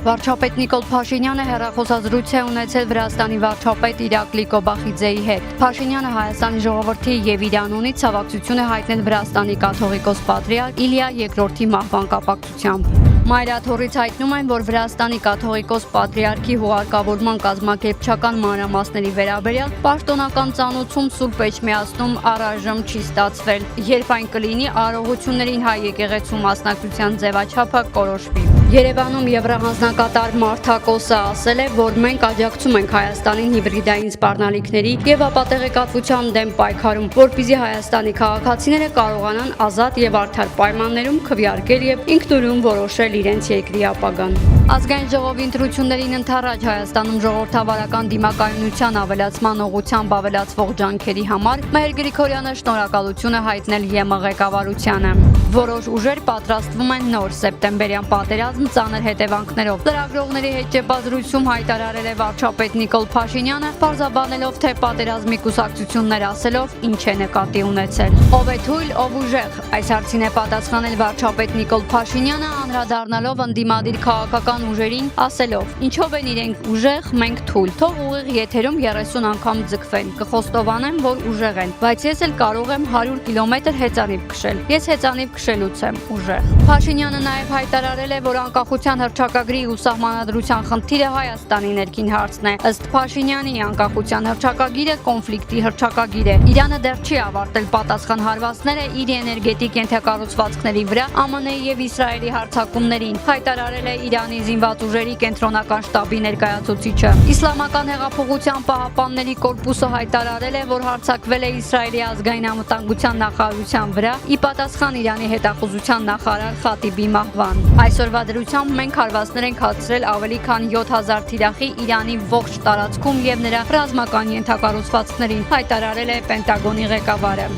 Վարչապետ Նիկոլ Փաշինյանը հեռախոսազրույց է ունեցել Վրաստանի վարչապետ Իրակլի Կոբախիձեի հետ։ Փաշինյանը Հայաստանի ժողովրդի եւ իր անունից ցավակցություն է հայտնել Վրաստանի կաթողիկոս պատրիարք Իլիա II-ի մահվան կապակցությամբ։ Մայրաթորից հայտնում են, որ Վրաստանի կաթողիկոս պատրիարքի հուղարկավորման կազմակերպչական մանրամասների վերաբերյալ պաշտոնական ծանոթում Սուրբ Էջմիածնում առայժմ չի ստացվել, երբ այն կլինի արարողություններին հայ եկեղեցու մասնակցության ձևաչափը կորոշվի։ Երևանում Եվրահանձնակատար Մարթա Կոսը ասել է, որ մենք աջակցում ենք Հայաստանին հիբրիդային սպառնալիքների եւ ապատեղեկատվության դեմ պայքարում, որպեսզի Հայաստանի քաղաքացիները կարողանան ազատ եւ արդար պայմաններում քվեարկել եւ ինքնուրույն որոշել իրենց երկրի ապագան։ Ազգային ժողովի ընտրություններին ընդառաջ Հայաստանում ժողովրդավարական դիմակայունության ավելացման ուղղությամբ ավելացվող ջանքերի համար Մհեր Գրիգորյանը շնորհակալություն է հայտնել ԵՄ ղեկավարությանը։ Որոշ ուժեր պատրաստվում են նոր սեպտեմբերյան պատերազմ ծանր հետևանքներով։ Լրագրողների հետ ճեպազրույցում հայտարարել է վարչապետ Նիկոլ Փաշինյանը, պարզաբանելով, թե պատերազմի կուսակցություններ ասելով ինչ է նկատի ունեցել։ Ով է թույլ, ով ուժեղ։ Այս հարցին է պատասխանել վարչապետ Նիկոլ Փաշինյանը, անդրադառնալով ընդդիմադիր քաղաքական ուժերին, ասելով. Ինչով են իրենք ուժեղ, մենք թույլ։ Թող ուղիղ եթերում 30 անգամ ձգվեն։ Կխոստովանեմ, որ ուժեղ են, բայց ես էլ կարող եմ 100 կիլոմետր հեծանիվ քշել։ Ես հեծանիվ քշելուց եմ ուժեղ։ Փաշինյանը նաև հայտարարել է, որ անկախության հռչակագրի ու սահմանադրության խնդիրը Հայաստանի ներքին հարցն է։ Ըստ Փաշինյանի, անկախության հռչակագիրը կոնֆլիկտի հռչակագիր է։ Իրանը դեռ չի ավարտել պատասխան հարվածները իր էներգետիկ ենթակառուցվածքների վրա ԱՄՆ-ի եւ Իսրայելի հարձակումներին, հայտարարել է Իրանի զինված ուժերի կենտրոնական շտաբի ներկայացուցիչը։ Իսլամական հեղափոխության պահապանների կորպուսը հայտարարել է, որ հարձակվել է Իսրայելի ազգային անվտանգության նախարարության վրա՝ ի պատասխան Իրանի հետախուզության նախարար Խատիբի մահվան։ Այսօրվա դրությամբ մենք հարվածներ ենք հասցրել ավելի քան 7000 թիրախի Իրանի ողջ տարածքում եւ նրա ռազմական ենթակառուցվածքներին, հայտարարել է Պենտագոնի ղեկավարը։